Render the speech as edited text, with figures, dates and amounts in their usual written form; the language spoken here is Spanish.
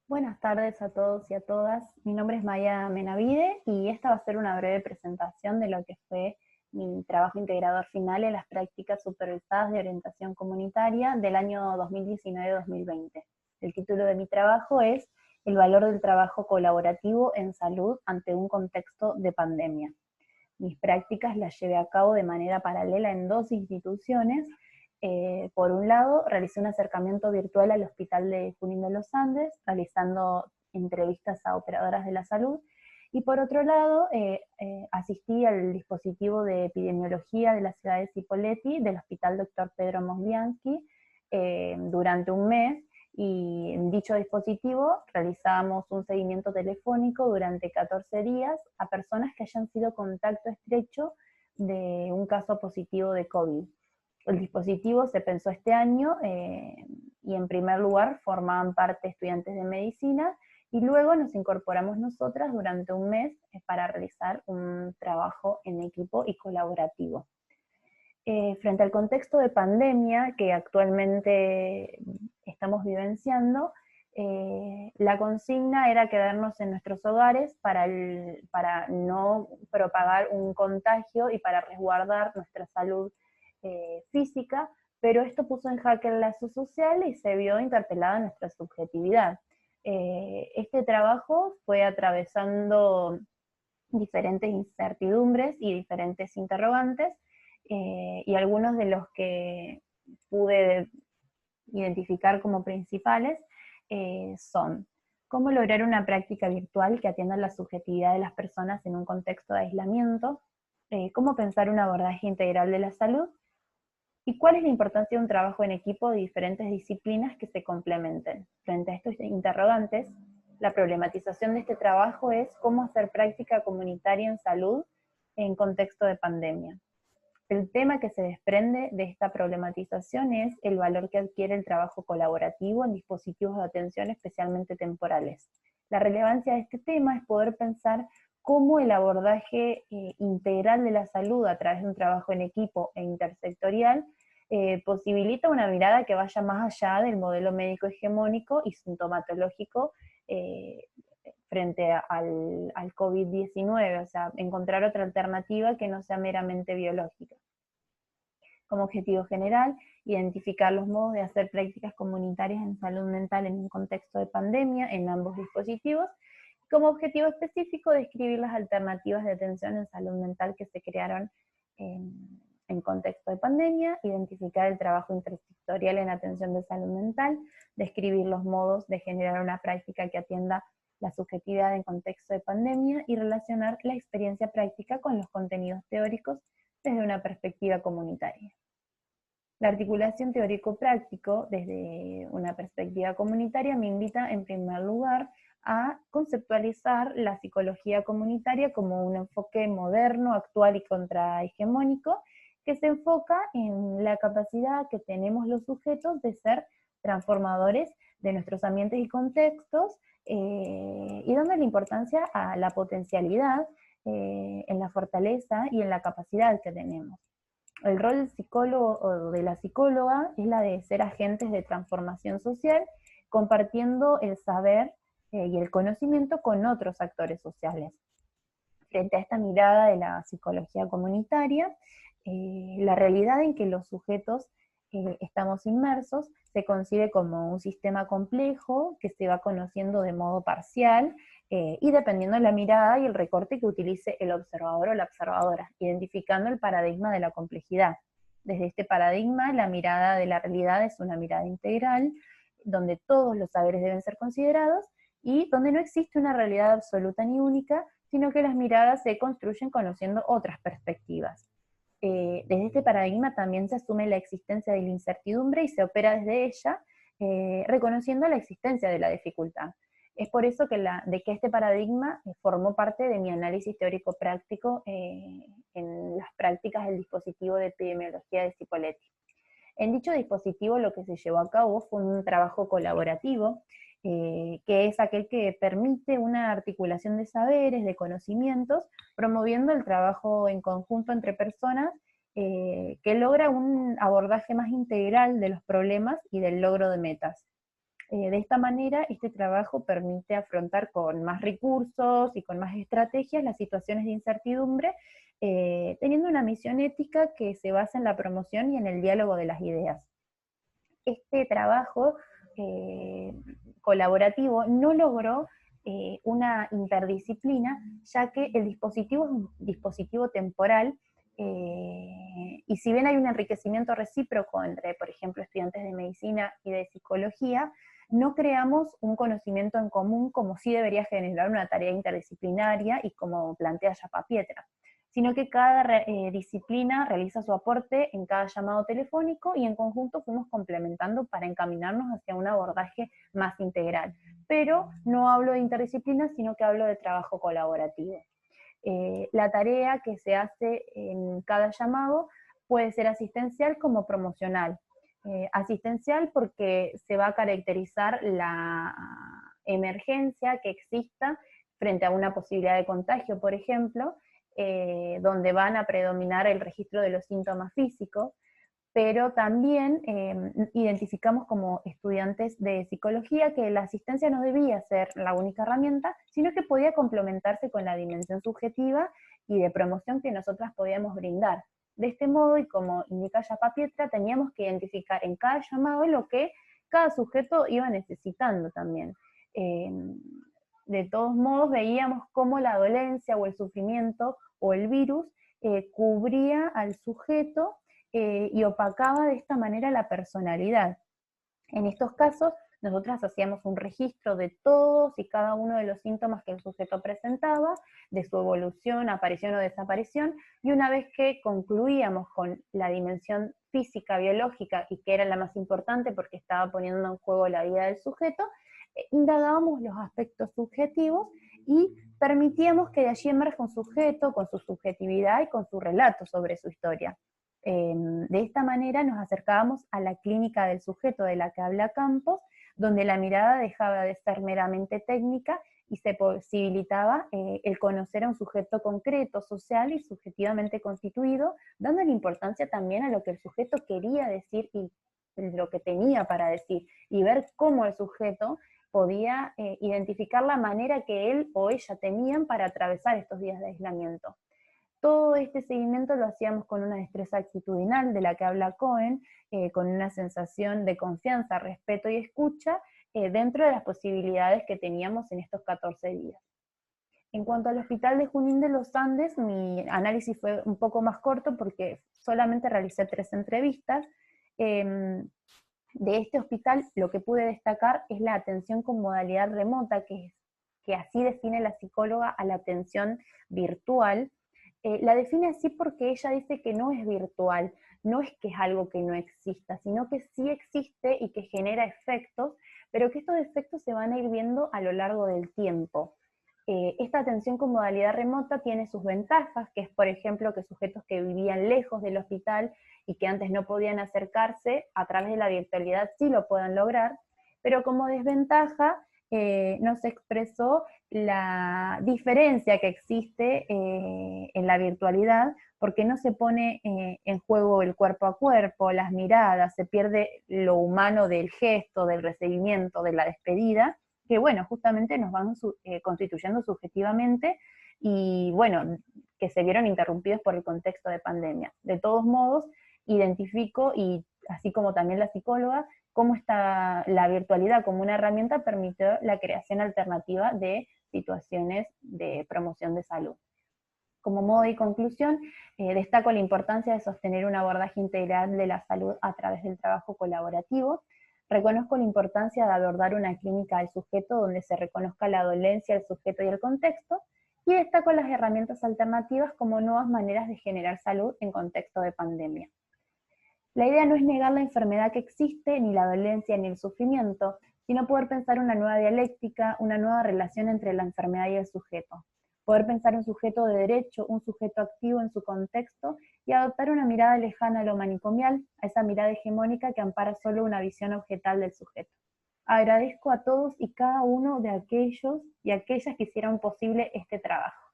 Buenas tardes a todos y a todas. Mi nombre es Maya Menavide y esta va a ser una breve presentación de lo que fue mi trabajo integrador final en las prácticas supervisadas de orientación comunitaria del año 2019-2020. El título de mi trabajo es El valor del trabajo colaborativo en salud ante un contexto de pandemia. Mis prácticas las llevé a cabo de manera paralela en dos instituciones. Por un lado, realicé un acercamiento virtual al Hospital de Junín de los Andes, realizando entrevistas a operadoras de la salud, y por otro lado, asistí al dispositivo de epidemiología de la ciudad de Cipolletti, del Hospital Dr. Pedro Mosbianski, durante un mes, y en dicho dispositivo realizábamos un seguimiento telefónico durante 14 días a personas que hayan sido contacto estrecho de un caso positivo de COVID. El dispositivo se pensó este año y en primer lugar formaban parte estudiantes de medicina y luego nos incorporamos nosotras durante un mes para realizar un trabajo en equipo y colaborativo. Frente al contexto de pandemia que actualmente estamos vivenciando, la consigna era quedarnos en nuestros hogares para no propagar un contagio y para resguardar nuestra salud física, pero esto puso en jaque el lazo social y se vio interpelada nuestra subjetividad. Este trabajo fue atravesando diferentes incertidumbres y diferentes interrogantes, y algunos de los que pude identificar como principales son cómo lograr una práctica virtual que atienda la subjetividad de las personas en un contexto de aislamiento, cómo pensar un abordaje integral de la salud y cuál es la importancia de un trabajo en equipo de diferentes disciplinas que se complementen. Frente a estos interrogantes, la problematización de este trabajo es cómo hacer práctica comunitaria en salud en contexto de pandemia. El tema que se desprende de esta problematización es el valor que adquiere el trabajo colaborativo en dispositivos de atención especialmente temporales. La relevancia de este tema es poder pensar cómo el abordaje integral de la salud a través de un trabajo en equipo e intersectorial posibilita una mirada que vaya más allá del modelo médico hegemónico y sintomatológico eh, frente al COVID-19, o sea, encontrar otra alternativa que no sea meramente biológica. Como objetivo general, identificar los modos de hacer prácticas comunitarias en salud mental en un contexto de pandemia en ambos dispositivos. Como objetivo específico, describir las alternativas de atención en salud mental que se crearon en contexto de pandemia, identificar el trabajo intersectorial en atención de salud mental, describir los modos de generar una práctica que atienda la subjetividad en contexto de pandemia y relacionar la experiencia práctica con los contenidos teóricos desde una perspectiva comunitaria. La articulación teórico-práctico desde una perspectiva comunitaria me invita en primer lugar a conceptualizar la psicología comunitaria como un enfoque moderno, actual y contrahegemónico que se enfoca en la capacidad que tenemos los sujetos de ser transformadores de nuestros ambientes y contextos, y dando la importancia a la potencialidad, en la fortaleza y en la capacidad que tenemos. El rol del psicólogo o de la psicóloga es la de ser agentes de transformación social, compartiendo el saber y el conocimiento con otros actores sociales. Frente a esta mirada de la psicología comunitaria, la realidad en que los sujetos estamos inmersos se concibe como un sistema complejo que se va conociendo de modo parcial, y dependiendo de la mirada y el recorte que utilice el observador o la observadora, identificando el paradigma de la complejidad. Desde este paradigma, la mirada de la realidad es una mirada integral, donde todos los saberes deben ser considerados y donde no existe una realidad absoluta ni única, sino que las miradas se construyen conociendo otras perspectivas. Desde este paradigma también se asume la existencia de la incertidumbre y se opera desde ella, reconociendo la existencia de la dificultad. Es por eso de que este paradigma formó parte de mi análisis teórico-práctico en las prácticas del dispositivo de epidemiología de Cipolletti. En dicho dispositivo lo que se llevó a cabo fue un trabajo colaborativo, que es aquel que permite una articulación de saberes, de conocimientos, promoviendo el trabajo en conjunto entre personas, que logra un abordaje más integral de los problemas y del logro de metas. De esta manera, este trabajo permite afrontar con más recursos y con más estrategias las situaciones de incertidumbre, teniendo una misión ética que se basa en la promoción y en el diálogo de las ideas. Este trabajo colaborativo no logró una interdisciplina, ya que el dispositivo es un dispositivo temporal, y si bien hay un enriquecimiento recíproco entre, por ejemplo, estudiantes de medicina y de psicología, no creamos un conocimiento en común como sí debería generar una tarea interdisciplinaria y como plantea Yapapietra, sino que cada disciplina realiza su aporte en cada llamado telefónico y en conjunto fuimos complementando para encaminarnos hacia un abordaje más integral. Pero no hablo de interdisciplina, sino que hablo de trabajo colaborativo. La tarea que se hace en cada llamado puede ser asistencial como promocional. Asistencial porque se va a caracterizar la emergencia que exista frente a una posibilidad de contagio, por ejemplo, donde van a predominar el registro de los síntomas físicos, pero también identificamos como estudiantes de psicología que la asistencia no debía ser la única herramienta, sino que podía complementarse con la dimensión subjetiva y de promoción que nosotras podíamos brindar. De este modo, y como indica Yapapietra, teníamos que identificar en cada llamado lo que cada sujeto iba necesitando también. De todos modos, veíamos cómo la dolencia o el sufrimiento o el virus cubría al sujeto y opacaba de esta manera la personalidad. En estos casos, nosotras hacíamos un registro de todos y cada uno de los síntomas que el sujeto presentaba, de su evolución, aparición o desaparición, y una vez que concluíamos con la dimensión física, biológica, y que era la más importante porque estaba poniendo en juego la vida del sujeto, indagábamos los aspectos subjetivos y permitíamos que de allí emerja un sujeto con su subjetividad y con su relato sobre su historia. De esta manera nos acercábamos a la clínica del sujeto de la que habla Campos, donde la mirada dejaba de ser meramente técnica y se posibilitaba el conocer a un sujeto concreto, social y subjetivamente constituido, dándole importancia también a lo que el sujeto quería decir y lo que tenía para decir, y ver cómo el sujeto podía identificar la manera que él o ella tenían para atravesar estos días de aislamiento. Todo este seguimiento lo hacíamos con una destreza actitudinal de la que habla Cohen, con una sensación de confianza, respeto y escucha dentro de las posibilidades que teníamos en estos 14 días. En cuanto al Hospital de Junín de los Andes, mi análisis fue un poco más corto porque solamente realicé 3 entrevistas. De este hospital lo que pude destacar es la atención con modalidad remota, que así define la psicóloga a la atención virtual. La define así porque ella dice que no es virtual, no es que es algo que no exista, sino que sí existe y que genera efectos, pero que estos efectos se van a ir viendo a lo largo del tiempo. Esta atención con modalidad remota tiene sus ventajas, que es, por ejemplo, que sujetos que vivían lejos del hospital y que antes no podían acercarse, a través de la virtualidad sí lo puedan lograr, pero como desventaja nos expresó la diferencia que existe en la virtualidad, porque no se pone en juego el cuerpo a cuerpo, las miradas, se pierde lo humano del gesto, del recibimiento, de la despedida, que bueno, justamente nos van constituyendo subjetivamente y bueno, que se vieron interrumpidos por el contexto de pandemia. De todos modos, identifico, y así como también la psicóloga, cómo está la virtualidad como una herramienta permitió la creación alternativa de situaciones de promoción de salud. Como modo y conclusión, destaco la importancia de sostener un abordaje integral de la salud a través del trabajo colaborativo. Reconozco la importancia de abordar una clínica del sujeto donde se reconozca la dolencia, el sujeto y el contexto, y destaco las herramientas alternativas como nuevas maneras de generar salud en contexto de pandemia. La idea no es negar la enfermedad que existe, ni la dolencia, ni el sufrimiento, sino poder pensar una nueva dialéctica, una nueva relación entre la enfermedad y el sujeto. Poder pensar un sujeto de derecho, un sujeto activo en su contexto, y adoptar una mirada lejana a lo manicomial, a esa mirada hegemónica que ampara solo una visión objetal del sujeto. Agradezco a todos y cada uno de aquellos y aquellas que hicieron posible este trabajo.